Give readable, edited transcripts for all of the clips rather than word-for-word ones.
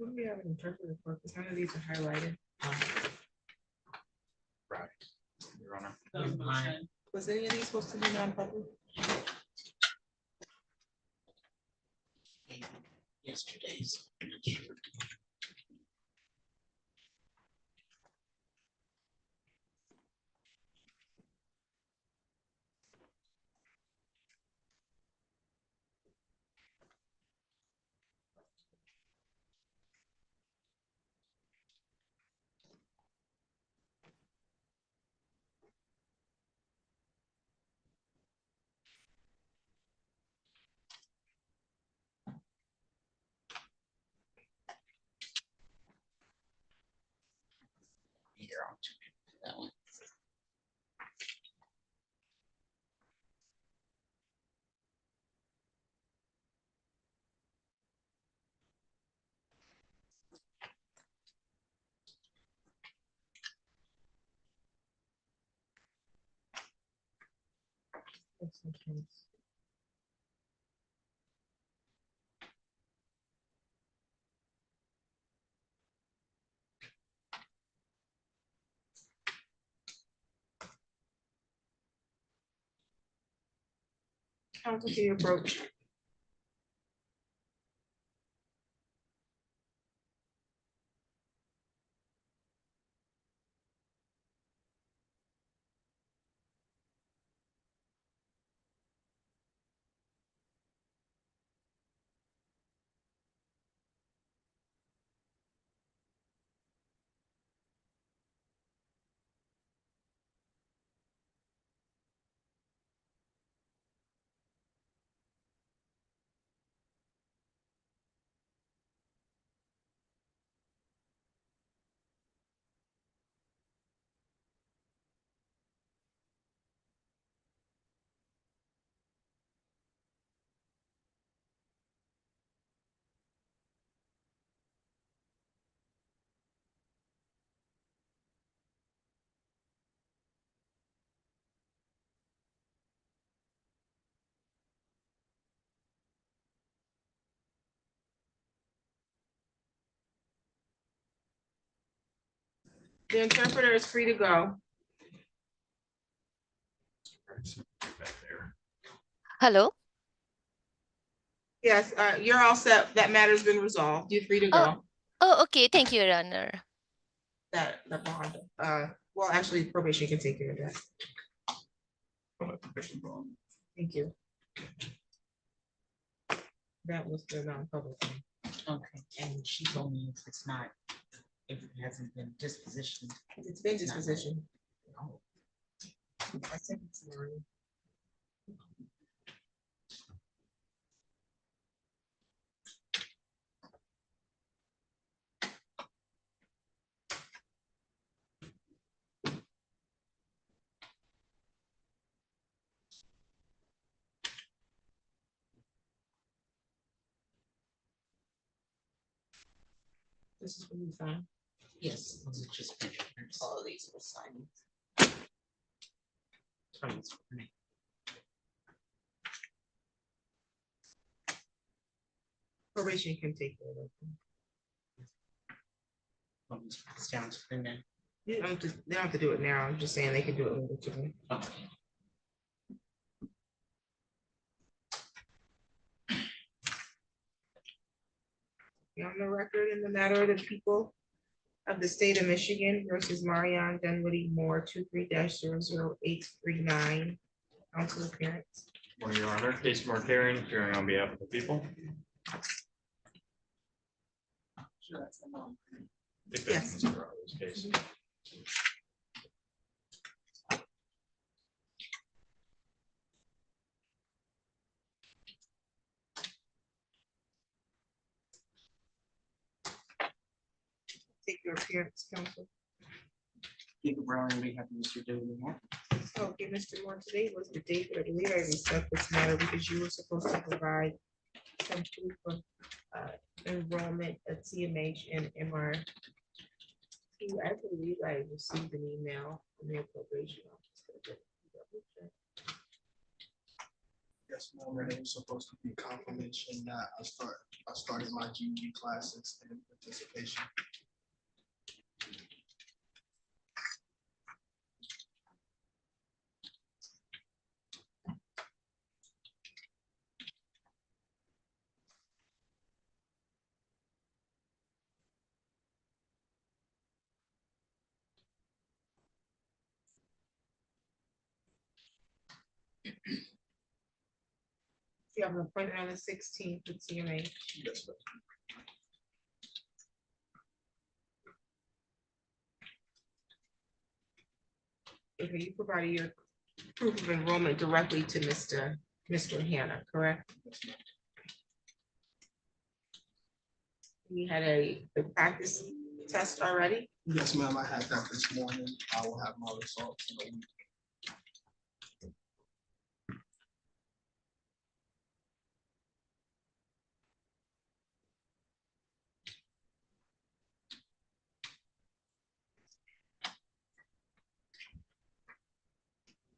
Who do we have an interpreter for? Because none of these are highlighted. Right. Your Honor. Was any of these supposed to be non-public? Yesterday's. Here, I'll check that one. Counsel to your approach. The interpreter is free to go. Back there. Hello. Yes, you're all set. That matter's been resolved. You're free to go. Oh, okay. Thank you, Your Honor. That the bond. Well, actually, probation can take care of that. Thank you. That was the non-public thing. Okay, and she told me if it's not, if it hasn't been dispositioned. It's been dispositioned. Oh. I sent it to Marie. This is when you sign. Yes, those are just pictures. All of these were signed. Probation can take care of it. It's down to the net. They don't have to do it now. I'm just saying they can do it later today. Okay. On the record in the matter of the people of the state of Michigan versus Marion Dunwoody Moore 23-00839. Council appearance. Morning, Your Honor. Case Mark Herring, appearing on behalf of the people. Yes. Case. Take your appearance, counsel. Jacob Brown, on behalf of Mr. David Moore. Okay, Mr. Moore, today was the date, but I believe I reset this matter because you were supposed to provide some proof of enrollment at CMH and MR. I believe I received an email from the probation officer. Yes, ma'am, and it was supposed to be confirmation that I started my GED classes and participation. You have an appointment on the 16th with CMA. Yes, ma'am. Okay, you provided your proof of enrollment directly to Mr. Hannah, correct? Yes, ma'am. You had the practice test already? Yes, ma'am, I had that this morning. I will have my results in a week.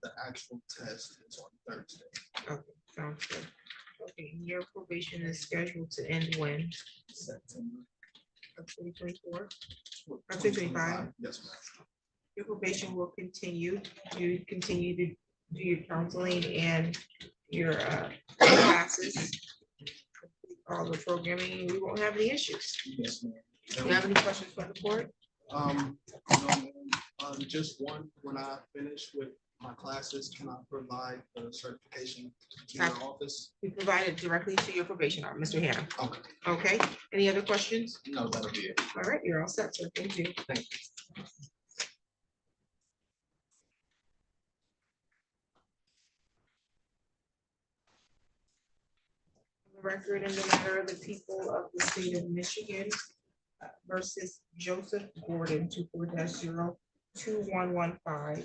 The actual test is on Thursday. Okay, sounds good. Okay, your probation is scheduled to end when? September Of 2024? 2025. Yes, ma'am. Your probation will continue. You continue to do your counseling and your classes. All the programming, we won't have any issues. Yes, ma'am. Do you have any questions for the board? No, ma'am. Just one, when I finish with my classes, can I provide the certification to your office? We provide it directly to your probation officer, Mr. Hannah. Okay, Okay, any other questions? no, that'll be it. All right, you're all set, sir. Thank you. Thank you. Record in the matter of the people of the state of Michigan versus Joseph Gordon, 24-02115.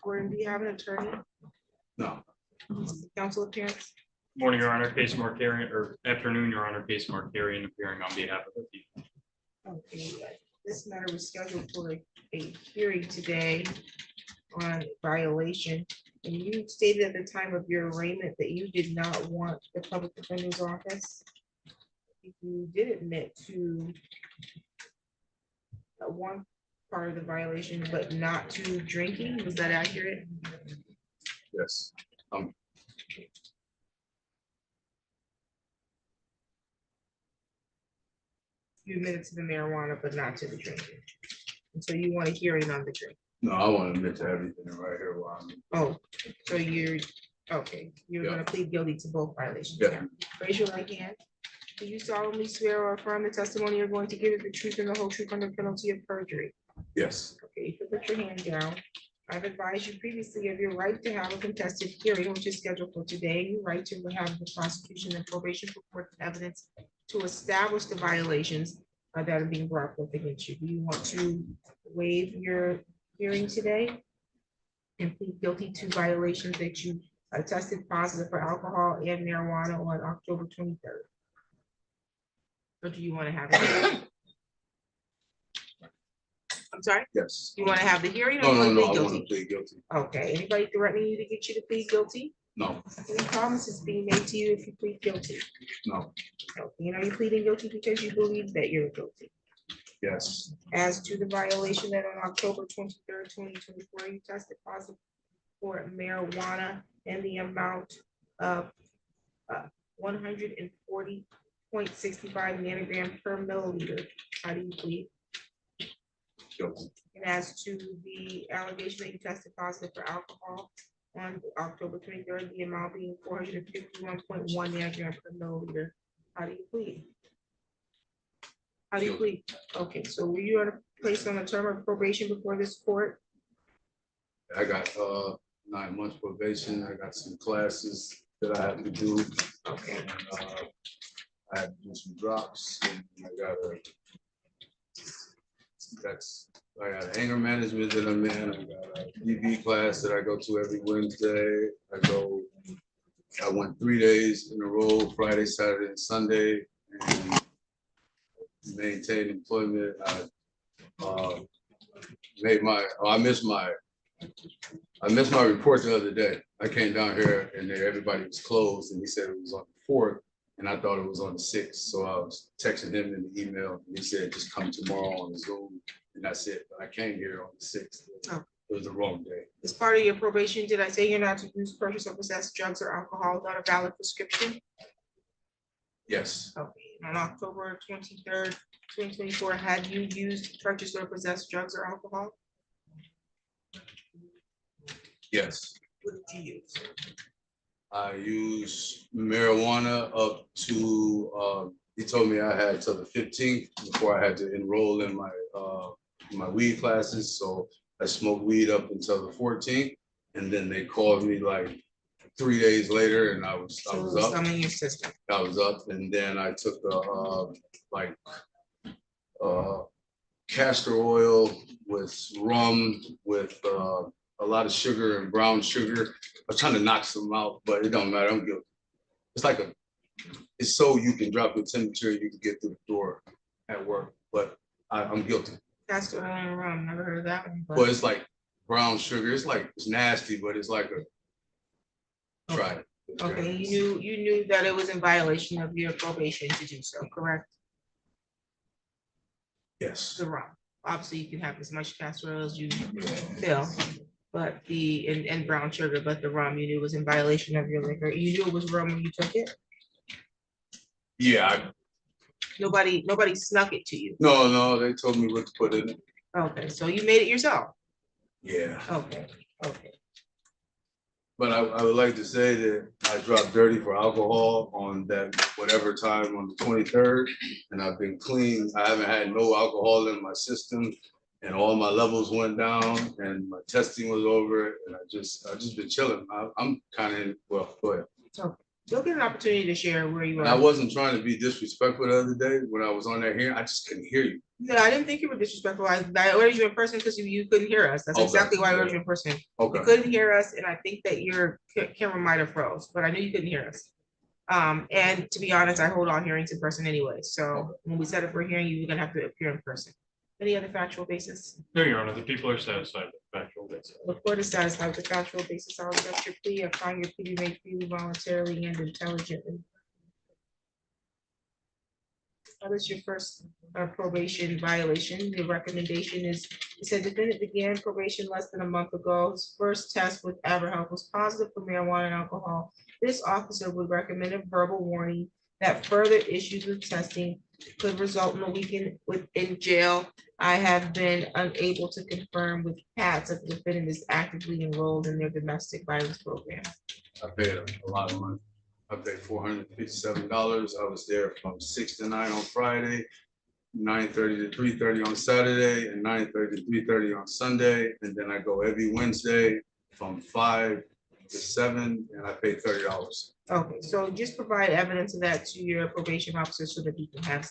Gordon, do you have an attorney? No. Council appearance? Morning, Your Honor, case Markarian, or afternoon, Your Honor, case Markarian appearing on behalf of the people. Okay, this matter was scheduled for a hearing today on violation. And you stated at the time of your arraignment that you did not want the public defender's office. You did admit to one part of the violation, but not to drinking. Was that accurate? Yes. You admitted to the marijuana, but not to the drinking. And so you want a hearing on the drink. No, I want to admit to everything right here while I'm. Oh, so you're, okay, you're Yeah. gonna plead guilty to both violations. Yeah. now. Raise your right hand. Do you solemnly swear or affirm the testimony you're going to give is the truth and the whole truth under penalty of perjury? Yes, Okay, you can put your hand down. I've advised you previously of your right to have a contested hearing, which is scheduled for today. Your right to have the prosecution and probation report evidence to establish the violations that are being brought forth against you. Do you want to waive your hearing today and plead guilty to violations that you tested positive for alcohol and marijuana on October 23rd? Or do you want to have it? I'm sorry, yes. you want to have the hearing? or No, you no, wanna no, plead I guilty? want to plead guilty. Okay, anybody threatening you to get you to plead guilty? No, Any promises being made to you if you plead guilty? no, Okay, you know, you're pleading guilty because you believe that you're guilty. yes, As to the violation that on October 23rd, 2024, you tested positive for marijuana in the amount of 140.65 nanogram per milliliter. How do you plead? guilty. And as to the allegation that you tested positive for alcohol on October 23rd, the amount being 451.1 nanogram per milliliter, how do you plead? How do you plead? Okay, so were you placed on a term of probation before this court? I got 9 months probation. I got some classes that I have to do. Okay, And, I have to do some drops and I got anger management that I'm in. I got a EV class that I go to every Wednesday. I went 3 days in a row, Friday, Saturday, and Sunday, and maintained employment. I missed my report the other day. I came down here and everybody was closed and he said it was on the 4th. And I thought it was on the 6th, so I was texting him in the email, and he said, just come tomorrow on Zoom, and that's it. But I came here on the 6th. Oh. It was the wrong day. As part of your probation, did I say you're not to use, purchase, or possess drugs or alcohol without a valid prescription? Yes, Okay, on October 23rd, 2024, had you used, purchased, or possessed drugs or alcohol? yes. What did you use? I used marijuana up to, he told me I had till the 15th before I had to enroll in my weed classes. So I smoked weed up until the 14th. And then they called me like 3 days later and I was So it was up. some in your system. I was up and then I took castor oil with rum with a lot of sugar and brown sugar. I was trying to knock some out, but it don't matter. I'm guilty. It's like it's so you can drop your temperature, you can get through the door at work, but I'm guilty. Castor oil and rum, never heard of that one. Well, it's like brown sugar. It's nasty, but it's like a try it. Okay, you knew that it was in violation of your probation to do so, correct? Yes. The rum. Obviously, you can have as much castor oil as you feel, but and brown sugar, but the rum you knew was in violation of your liquor. You knew it was rum when you took it? Yeah. Nobody snuck it to you. No, they told me what to put in it. Okay, so you made it yourself? Yeah. Okay. But I would like to say that I dropped dirty for alcohol on that whatever time on the 23rd, and I've been clean. I haven't had no alcohol in my system, and all my levels went down, and my testing was over, and I just been chilling. I'm kind of well. Go ahead. You'll get an opportunity to share where you And I are. wasn't trying to be disrespectful the other day when I was on that here. I just couldn't hear you. No, I didn't think you were disrespectful. I ordered you in person because you couldn't hear us. That's Okay. exactly why I ordered you in person. Okay. You couldn't hear us, and I think that your camera might have froze, but I knew you couldn't hear us. And to be honest, I hold all hearings in person anyway. So when we set up for a hearing, you're gonna have to appear in person. Any other factual basis? No, Your Honor, the people are satisfied with the factual basis. The court is satisfied with the factual basis. I'll accept your plea. I find your plea be made freely, voluntarily, and intelligently. That is your first probation violation. The recommendation is, it said defendant began probation less than a month ago. His first test with AverHealth was positive for marijuana and alcohol. This officer would recommend a verbal warning that further issues with testing could result in a week in jail. I have been unable to confirm with Pat that the defendant is actively enrolled in their domestic violence program. I paid a lot of money. I paid $457. I was there from 6 to 9 on Friday, 9:30 to 3:30 on Saturday, and 9:30 to 3:30 on Sunday. And then I go every Wednesday from 5 to 7, and I pay $30. Okay, so just provide evidence of that to your probation officer so that he can have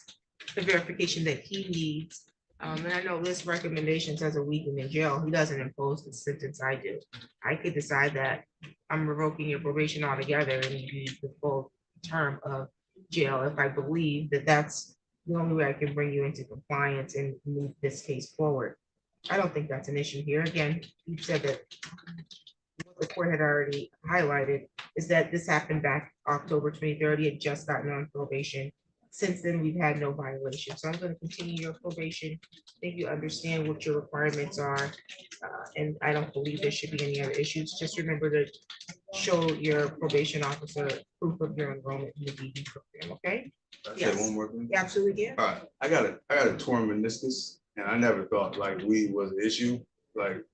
the verification that he needs. And I know this recommendation says a week in jail. He doesn't impose the sentence I do. I could decide that I'm revoking your probation altogether and you use the full term of jail if I believe that that's the only way I can bring you into compliance and move this case forward. I don't think that's an issue here. Again, you said that what the court had already highlighted is that this happened back October 23rd. He had just gotten on probation. Since then, we've had no violation. So I'm going to continue your probation. I think you understand what your requirements are. And I don't believe there should be any other issues. Just remember to show your probation officer proof of your enrollment in the DD program, okay? Can I say Yes. one more thing? You absolutely can. All right, I got a torn meniscus, and I never thought like weed was an issue, like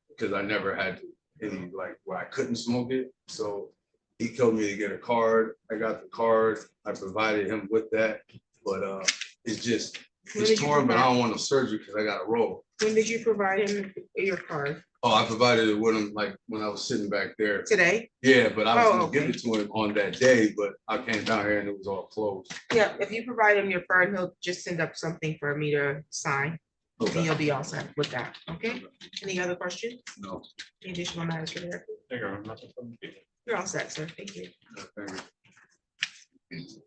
because I never had any like where I couldn't smoke it. So he told me to get a card. I got the card. I provided him with that, but it's just When did it's you torn. But I provide- don't want no surgery because I got a roll. When did you provide him your card? Oh, I provided it with him like when I was sitting back there. Today? Yeah, but I was Oh, gonna give okay. it to him on that day, but I came down here and it was all closed. Yeah, if you provide him your card, he'll just send up something for me to sign. And Okay. you'll be all set with that, okay? Any other questions? No. Any additional matters for the record? There you go. Nothing from the people. You're all set, sir. Thank you. Thank you.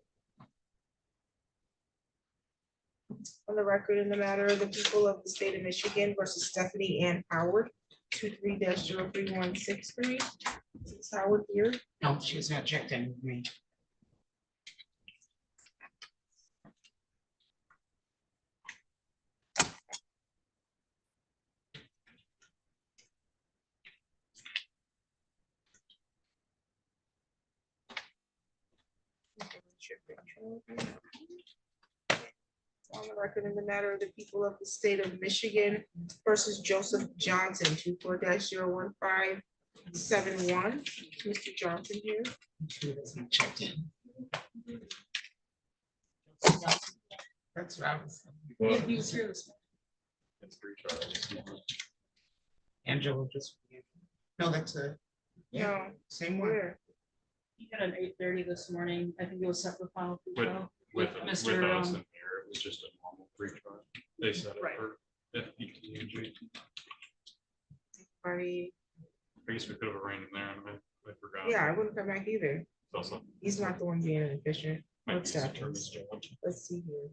On the record in the matter of the people of the state of Michigan versus Stephanie Ann Howard, 23-03163. Is Howard here? No, she's not checked in with me. On the record in the matter of the people of the state of Michigan versus Joseph Johnson, 24-01571. Mr. Johnson here. That's what I was. Well, He was here this it's three charges. morning. Angela just. No, that's a, No, same one. where? He had an 8:30 this morning. I think it was set for final. With, trial. with, With with us Mr. in here, it was just a normal free trial. They set it Right. for FPT and G. Buddy, I guess we could have arranged in there and I forgot. yeah, I wouldn't come back either. It's also. He's not the one being inefficient. might What's be that? attorney's judge. Let's see here.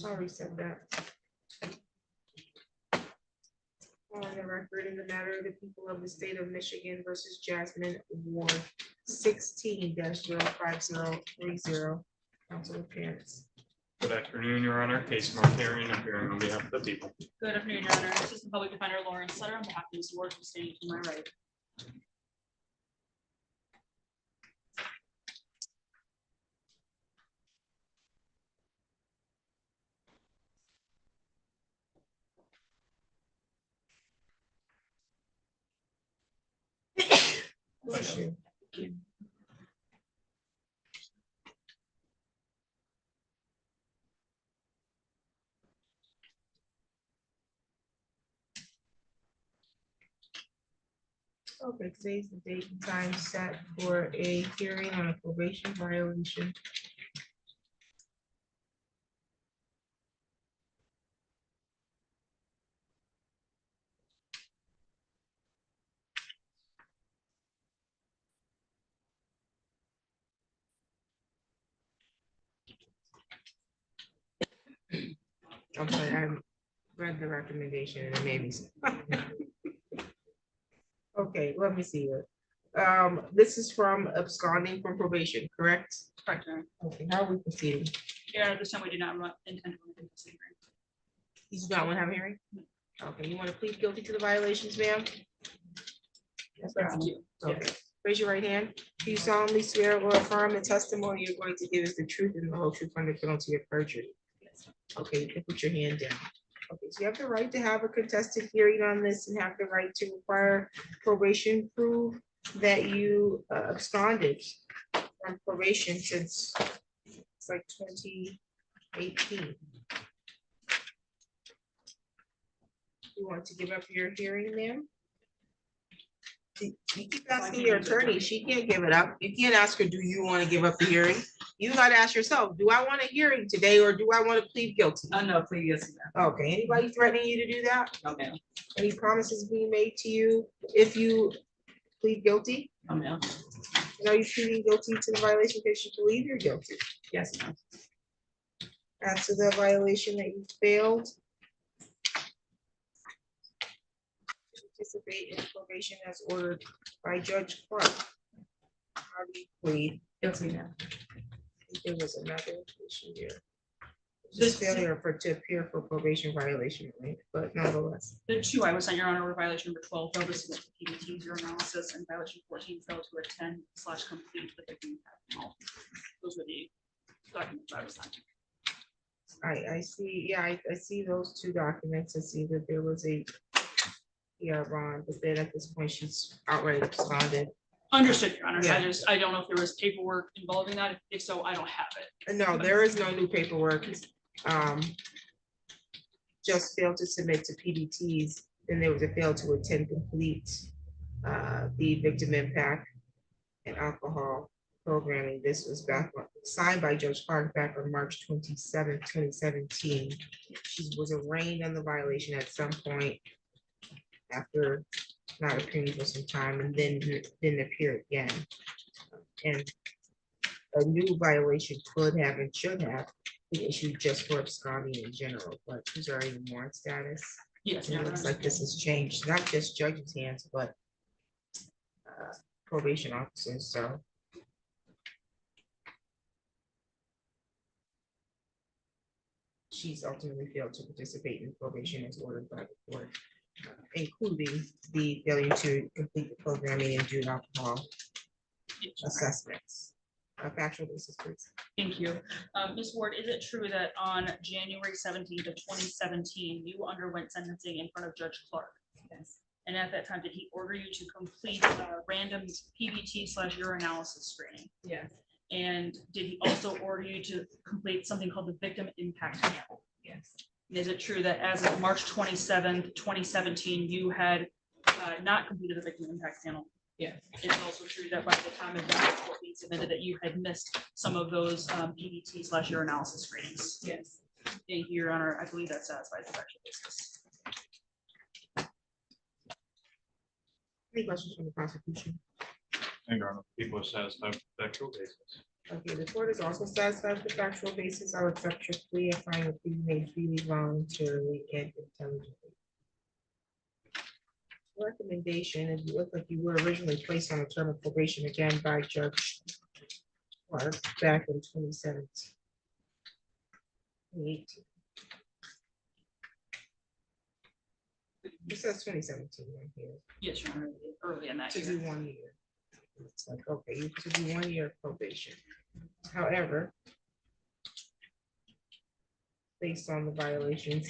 Already said that. On the record in the matter of the people of the state of Michigan versus Jasmine Ward, 16-05030. Council appearance. Good afternoon, Your Honor. Case Markarian appearing on behalf of the people. Good afternoon, Your Honor. Assistant Public Defender Lauren Sutter on behalf of Ms. Ward, who's standing to my right. Bless you. Okay, today's the date and time set for a hearing on a probation violation. I'm sorry, I read the recommendation and it made me. Okay, let me see it. This is from absconding from probation, correct? Correct, Your Honor. Okay, how are we proceeding? Your Honor, this time we do not intend to run into this hearing. You do not want to have a hearing? Okay, you want to plead guilty to the violations, ma'am? Yes, ma'am. Okay, raise your right hand. Do you solemnly swear or affirm the testimony you're going to give is the truth and the whole truth under penalty of perjury? Okay, you can put your hand down. Okay, so you have the right to have a contested hearing on this and have the right to require probation prove that you absconded from probation since it's like 2018. You want to give up your hearing, ma'am? You keep asking your attorney, she can't give it up. You can't ask her, do you want to give up the hearing? You gotta ask yourself, do I want a hearing today or do I want to plead guilty? No, please. Okay, anybody threatening you to do that? Okay. Any promises being made to you if you plead guilty? Okay. Are you pleading guilty to the violation because you believe you're guilty? Yes, ma'am. As to the violation that you failed. Participate in probation as ordered by Judge Clark. How do you plead? Guilty now. I think there was another issue here. This failure to appear for probation violation, right? But nonetheless. The two I was on, Your Honor, were violation number 12, failed to submit the PDT zero analysis, and violation 14, failed to attend/complete the victim impact analysis. Those were the documents I was on. I see, yeah, I see those two documents. I see that there was a bond, but then at this point, she's outright absconded. Understood, Your Honor. Yeah. I don't know if there was paperwork involving that. If so, I don't have it. No, there is no new paperwork. Just failed to submit to PDTs, then there was a fail to attend complete the victim impact and alcohol programming. This was back signed by Judge Clark back on March 27th, 2017. She was arraigned on the violation at some point after not appearing for some time and then didn't appear again. And a new violation could have and should have the issue just for absconding in general, but she's already in warrant status. Yes. And Your it Honor. looks like this has changed, not just judge's hands, but probation officers, so. She's ultimately failed to participate in probation as ordered by the court, including the failure to complete the programming and do alcohol assessments. Factual basis, please. Thank you. Ms. Ward, is it true that on January 17th of 2017, you underwent sentencing in front of Judge Clark? Yes. And at that time, did he order you to complete random PBT/urinalysis screening? Yes. And did he also order you to complete something called the victim impact panel? Yes. And is it true that as of March 27th, 2017, you had not completed the victim impact panel? Yes. It's also true that by the time of the report being submitted, that you had missed some of those PBT/urinalysis screenings. Yes. Thank you, Your Honor. I believe that satisfies the factual basis. Any questions from the prosecution? Your Honor, people are satisfied with the factual basis. Okay, the court is also satisfied with the factual basis. I will accept your plea and find that you made freely, voluntarily, and intelligently. Recommendation, if you look like you were originally placed on a term of probation again by Judge Clark back in 2017. 2018. It says 2017 right here. Yes, Your Honor, early in that To year. do 1 year. It's like, okay, you to do 1 year of probation. However, based on the violations,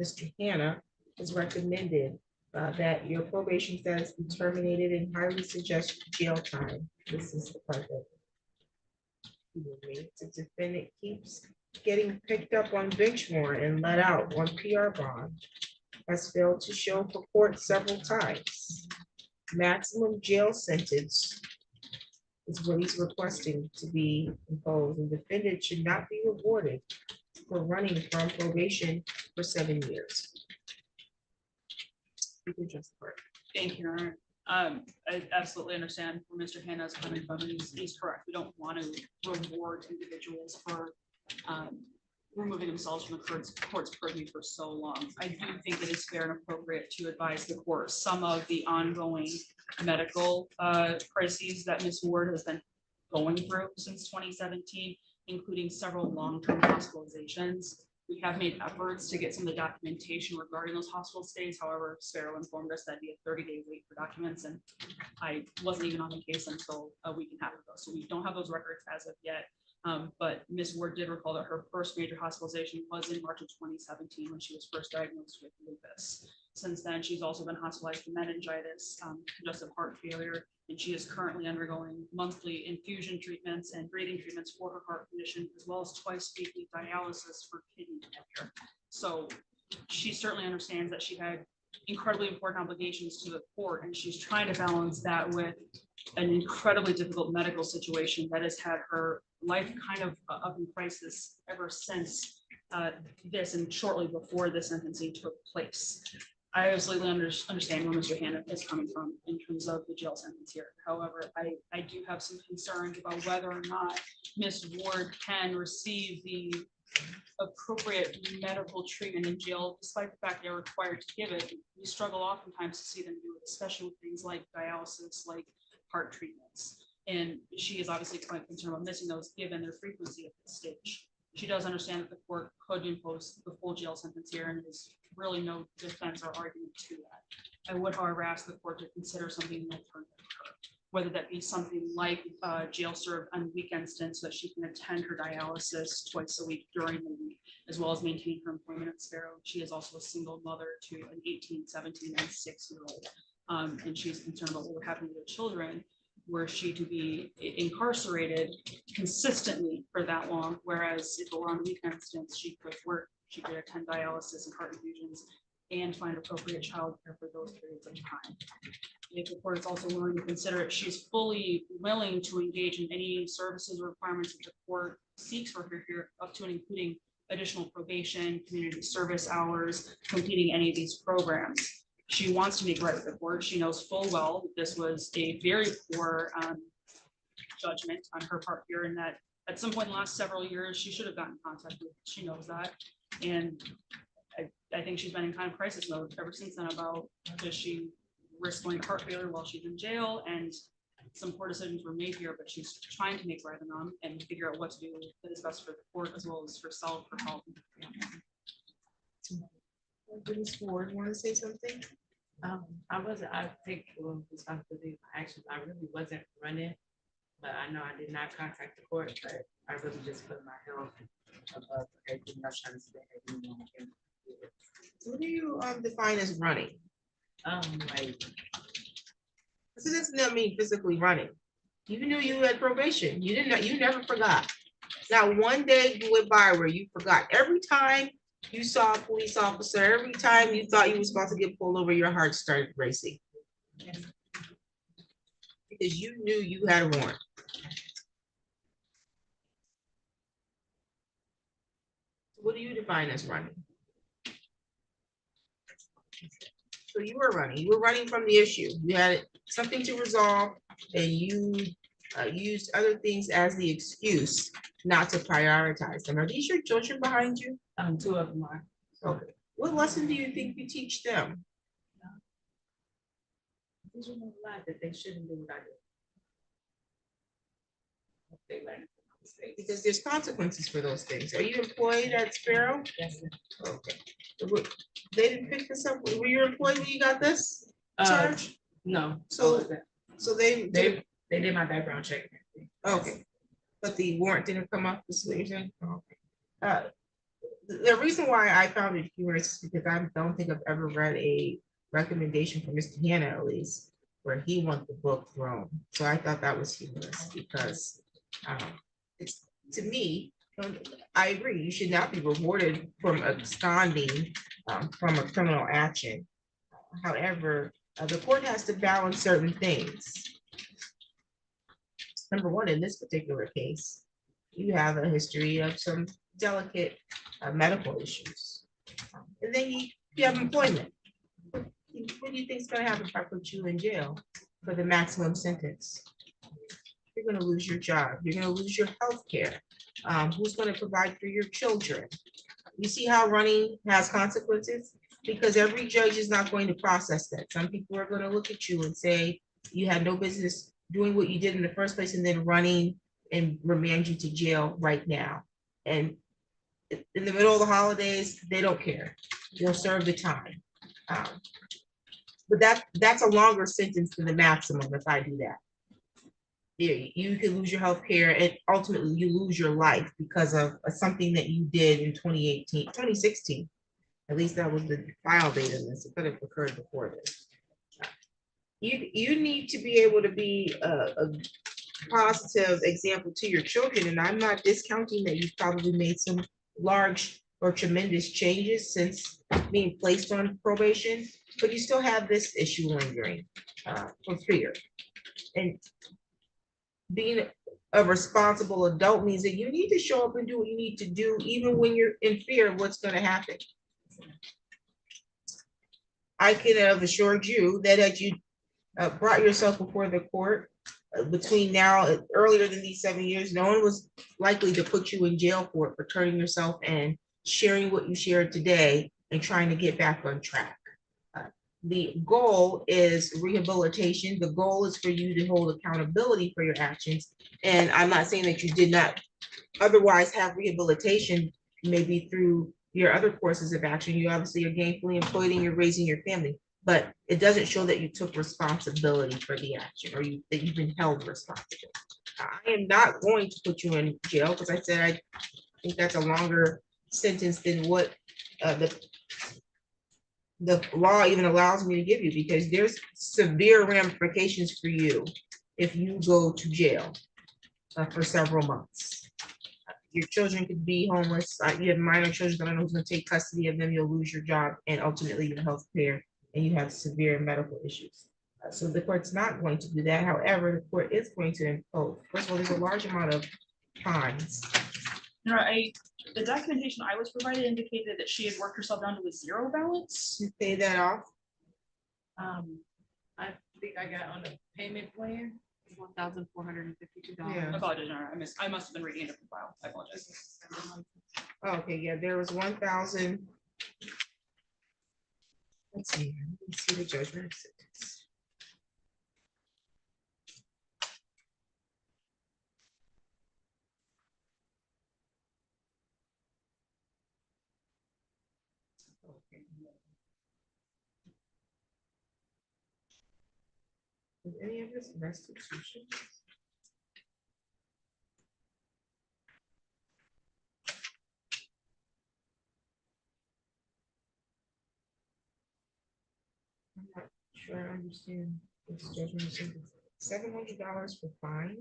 Mr. Hannah has recommended that your probation status be terminated and highly suggest jail time. This is the part that he will make. The defendant keeps getting picked up on bench warrant and let out on PR bond. Has failed to show for court several times. Maximum jail sentence is what he's requesting to be imposed. And the defendant should not be rewarded for running from probation for 7 years. You can just part. Thank you, Your Honor. I absolutely understand where Mr. Hannah is coming from, and he's correct. We don't want to reward individuals for removing themselves from the court's purview for so long. I do think it is fair and appropriate to advise the court some of the ongoing medical crises that Ms. Ward has been going through since 2017, including several long-term hospitalizations. We have made efforts to get some of the documentation regarding those hospital stays. However, Sparrow informed us that we had 30-day wait for documents, and I wasn't even on the case until a week and a half ago. So we don't have those records as of yet. But Ms. Ward did recall that her first major hospitalization was in March of 2017 when she was first diagnosed with lupus. Since then, she's also been hospitalized for meningitis, congestive heart failure, and she is currently undergoing monthly infusion treatments and breathing treatments for her heart condition, as well as twice weekly dialysis for kidney failure. So she certainly understands that she had incredibly important obligations to the court, and she's trying to balance that with an incredibly difficult medical situation that has had her life kind of up in crisis ever since this and shortly before the sentencing took place. I absolutely understand where Mr. Hannah is coming from in terms of the jail sentence here. However, I do have some concerns about whether or not Ms. Ward can receive the appropriate medical treatment in jail, despite the fact they're required to give it. We struggle oftentimes to see them do it, especially with things like dialysis, like heart treatments. And she is obviously quite concerned about missing those given their frequency at this stage. She does understand that the court could impose the full jail sentence here, and there's really no defense or argument to that. I would, however, ask the court to consider something alternative for her, whether that be something like jail serve on weekend stints so that she can attend her dialysis twice a week during the week, as well as maintain her employment at Sparrow. She is also a single mother to an 18, 17, and 6-year-old. And she's concerned about what would happen to the children were she to be incarcerated consistently for that long, whereas if it were on weekend stints, she could work, she could attend dialysis and heart infusions and find appropriate childcare for those periods of time. If the court is also willing to consider it, she's fully willing to engage in any services or requirements that the court seeks for her here, up to and including additional probation, community service hours, completing any of these programs. She wants to make right with the court. She knows full well that this was a very poor judgment on her part here, and that at some point in the last several years, she should have gotten in contact with, she knows that. And I think she's been in kind of crisis mode ever since then about, does she risk going to heart failure while she's in jail? And some poor decisions were made here, but she's trying to make right on them and figure out what to do that is best for the court as well as for herself, for health. Ms. Ford, you want to say something? I take full responsibility for my actions. I really wasn't running, but I know I did not contact the court, but I really just put my health above everything else, trying to stay everyone. What do you define as running? Like, So this does not mean physically running. You knew you had probation. You didn't know, you never forgot. Not one day went by where you forgot. Every time you saw a police officer, every time you thought you was about to get pulled over, your heart started racing. Because you knew you had a warrant. What do you define as running? So you were running from the issue. You had something to resolve and you used other things as the excuse not to prioritize them. Are these your children behind you? 2 of them are. Okay. What lesson do you think you teach them? These are a lot that they shouldn't do what I do. They learn from my mistakes. Because there's consequences for those things. Are you employed at Sparrow? Yes, sir. Okay. They didn't pick this up. Were you employed when you got this charge? No. So- So they They did my background check. okay. But the warrant didn't come up, this is what you're saying? Okay. The reason why I found it humorous is because I don't think I've ever read a recommendation from Mr. Hannah, at least, where he wanted the book thrown. So I thought that was humorous because it's, to me, I agree, you should not be rewarded from absconding from a criminal action. However, the court has to balance certain things. Number one, in this particular case, you have a history of some delicate medical issues. And then you have employment. What do you think is gonna happen if I put you in jail for the maximum sentence? You're gonna lose your job. You're gonna lose your health care. Who's gonna provide for your children? You see how running has consequences? Because every judge is not going to process that. Some people are gonna look at you and say, you had no business doing what you did in the first place and then running and remand you to jail right now. And in the middle of the holidays, they don't care. You'll serve the time. But that's a longer sentence than the maximum if I do that. You could lose your health care and ultimately you lose your life because of something that you did in 2016. At least that was the file date in this. It could have occurred before this. You need to be able to be a positive example to your children. And I'm not discounting that you've probably made some large or tremendous changes since being placed on probation, but you still have this issue lingering for fear. And being a responsible adult means that you need to show up and do what you need to do, even when you're in fear of what's going to happen. I can have assured you that had you brought yourself before the court between now, earlier than these 7 years, no one was likely to put you in jail for turning yourself and sharing what you shared today and trying to get back on track. The goal is rehabilitation. The goal is for you to hold accountability for your actions. And I'm not saying that you did not otherwise have rehabilitation, maybe through your other courses of action. You obviously are gainfully employed and you're raising your family, but it doesn't show that you took responsibility for the action or that you've been held responsible. I am not going to put you in jail because I said I think that's a longer sentence than what the law even allows me to give you, because there's severe ramifications for you if you go to jail for several months. Your children could be homeless. You have minor children, I don't know who's gonna take custody of them. You'll lose your job and ultimately your health care, and you have severe medical issues. So the court's not going to do that. However, the court is going to impose. First of all, there's a large amount of fines. You know, the documentation I was provided indicated that she had worked herself down to a zero balance. You pay that off. I think I got on a payment plan. $1,452. Yeah. I apologize, Your Honor. I must have been reading a different file. I apologize. Oh, okay, yeah, there was 1,000. Let's see, let me see the judgment of sentence. Okay. Is any of this restitution? I'm not sure I understand this judgment of sentence. $700 for fine?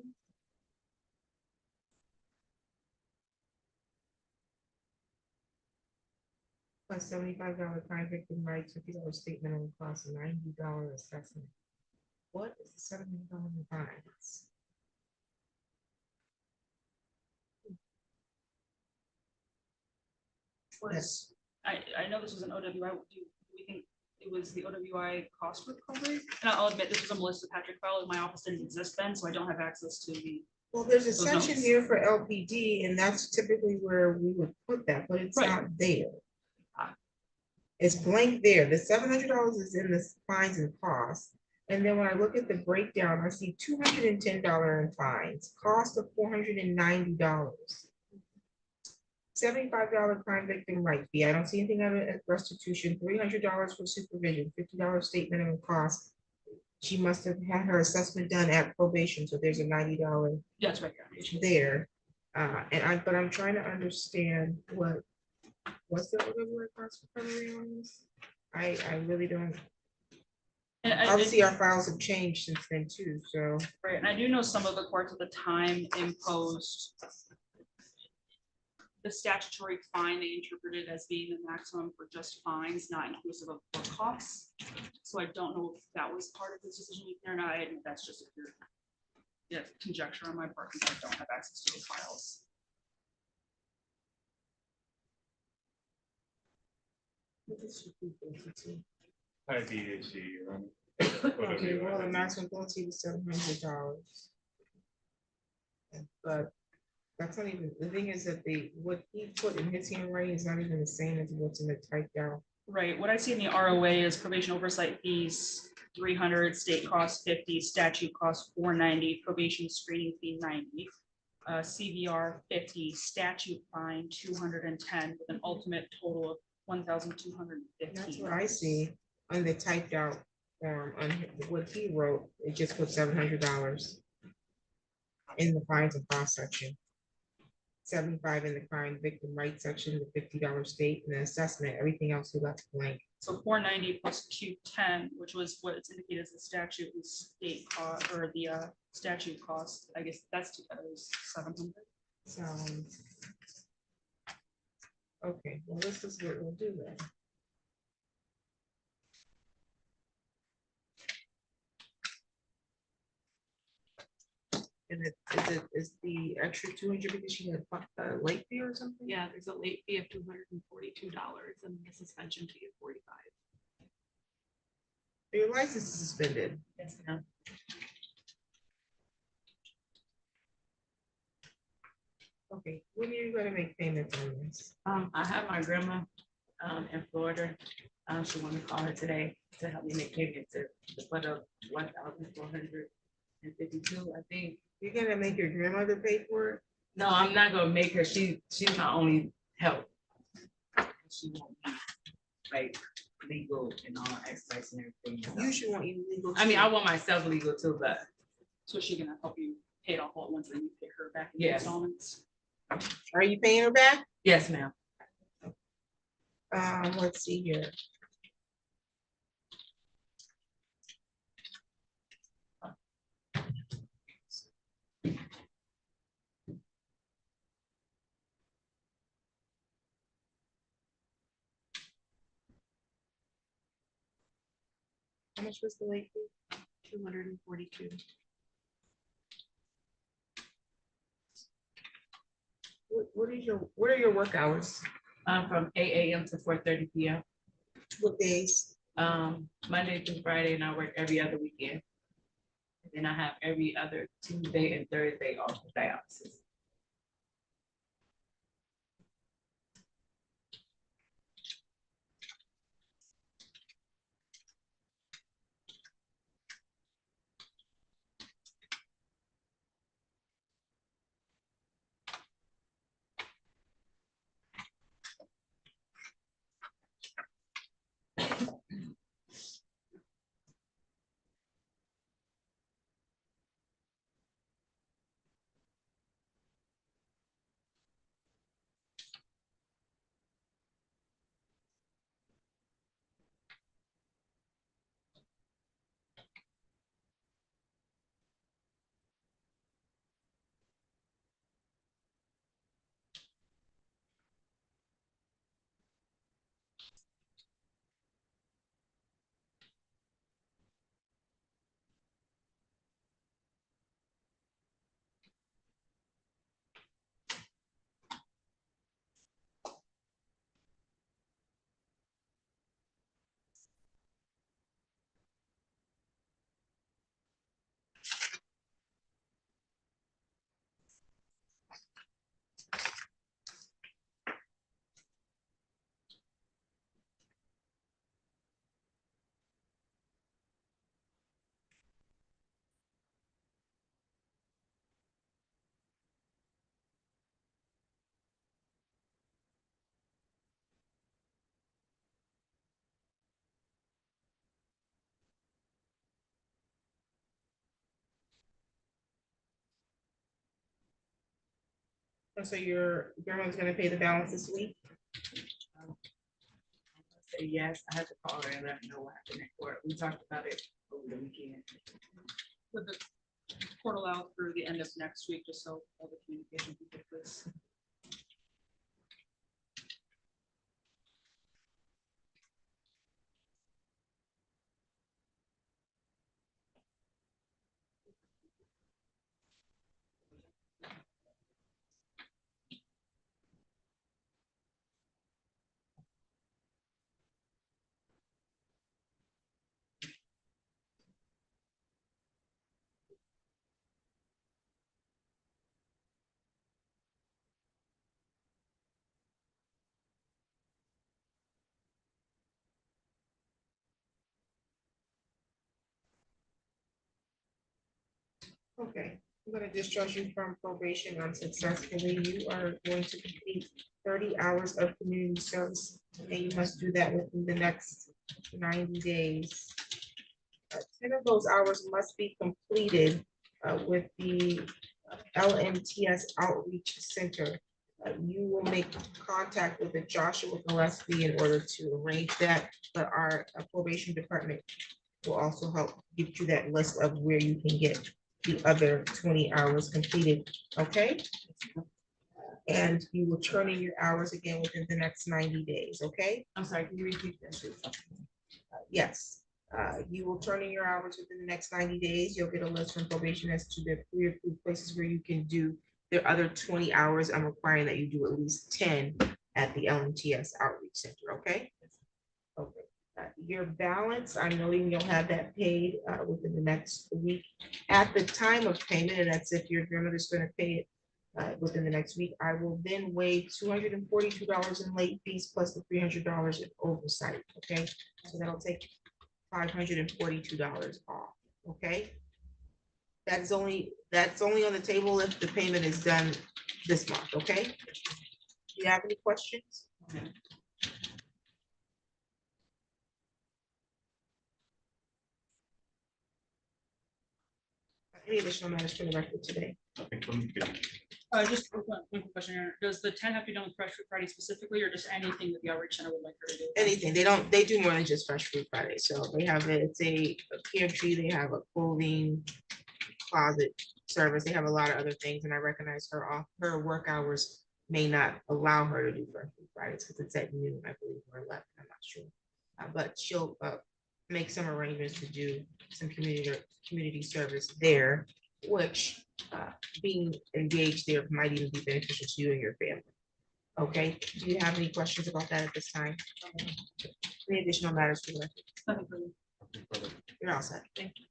Plus $75 fine victim rights, $50 statement on cost, $90 assessment. What is the $700 fines? Was, I know this was an OWI. Do we think it was the OWI cost recovery? And I'll admit, this was a Melissa Patrick file. My office didn't exist then, so I don't have access to the. Well, there's a Those section notes. here for LPD, and that's typically where we would put that, but it's Right. not there. Ah. It's blank there. The $700 is in the fines and costs. And then when I look at the breakdown, I see $210 in fines, cost of $490. $75 crime victim right fee. I don't see anything of it at restitution, $300 for supervision, $50 statement of cost. She must have had her assessment done at probation, so there's a $90 Yes, right here. there. But I'm trying to understand what's the OWI cost recovery on this? I really don't, And obviously our files have changed since then too, so. right, and I do know some of the courts at the time imposed the statutory fine they interpreted as being the maximum for just fines, not inclusive of court costs. So I don't know if that was part of this decision making or not. I admit that's just a pure, yeah, conjecture on my part because I don't have access to those files. IBAC, Your Honor. Okay, well, the maximum penalty was $700. But that's not even, the thing is that what he put in his handwriting is not even the same as what's in the typed out. Right, what I see in the ROA is probation oversight fees, 300, state cost 50, statute cost 490, probation screening fee 90. CVR 50, statute fine 210, with an ultimate total of That's $1,215. what I see on the typed out form, on what he wrote, it just put $700 in the fines and cost section. 75 in the crime victim rights section, the $50 state and the assessment, everything else he left blank. So 490 plus Q10, which was what it's indicated as the statute and state cost, or the statute cost, I guess that's together is 700. So. Okay, well, this is what we'll do then. And is the extra 200 because she had a late fee or something? Yeah, there's a late fee of $242 and the suspension fee of $45. Your license is suspended. Yes, ma'am. Okay, when are you gonna make payments on this? I have my grandma in Florida. She wanted to call her today to help me make payment to put up 1,452, I think. You're gonna make your grandmother pay for it? No, I'm not gonna make her. She's my only help. She won't be like legal and all aspects and everything. You should want you legal. I mean, too. I want myself legal too, but So is she gonna help you pay it off all at once and then you pay her back in Yes. installments? Are you paying her back? yes, ma'am. Let's see here. How much was the late fee? 242. What are your work hours? From 8 a.m. to 4:30 p.m. What days? Monday through Friday, and I work every other weekend. Then I have every other Tuesday and Thursday off for dialysis. So your grandma's gonna pay the balance this week? Say yes, I had to call her and let her know what happened in court. We talked about it over the weekend. With the portal out through the end of next week, just so all the communication can take place. Okay, I'm gonna discharge you from probation unsuccessfully. You are going to complete 30 hours of community service, and you must do that within the next 90 days. 10 of those hours must be completed with the LMTS Outreach Center. You will make contact with the Joshua Gillespie in order to arrange that, but our probation department will also help get you that list of where you can get the other 20 hours completed, okay? And you will turn in your hours again within the next 90 days, okay? I'm sorry, can you repeat that? Yes, you will turn in your hours within the next 90 days. You'll get a list from probation as to the pre-approved places where you can do the other 20 hours. I'm requiring that you do at least 10 at the LMTS Outreach Center, okay? Okay. Your balance, I'm noting you'll have that paid within the next week. At the time of payment, and that's if your grandmother's gonna pay it within the next week, I will then waive $242 in late fees plus the $300 in oversight, okay? So that'll take $542 off, okay? That's only on the table if the payment is done this month, okay? Do you have any questions? Any additional matters for the record today? Just one quick question here. Does the 10 have to be done with Fresh Fruit Friday specifically, or just anything that the outreach center would like her to do? Anything, they do more than just Fresh Fruit Friday, so they have, it's a pantry, they have a clothing closet service, they have a lot of other things, and I recognize her work hours may not allow her to do Fresh Fruit Fridays, because it's at noon, I believe, or 11, I'm not sure. But she'll make some arrangements to do some community service there, which being engaged there might even be beneficial to you and your family. Okay, do you have any questions about that at this time? Any additional matters for the record? Nothing further. You're all set. Thank you.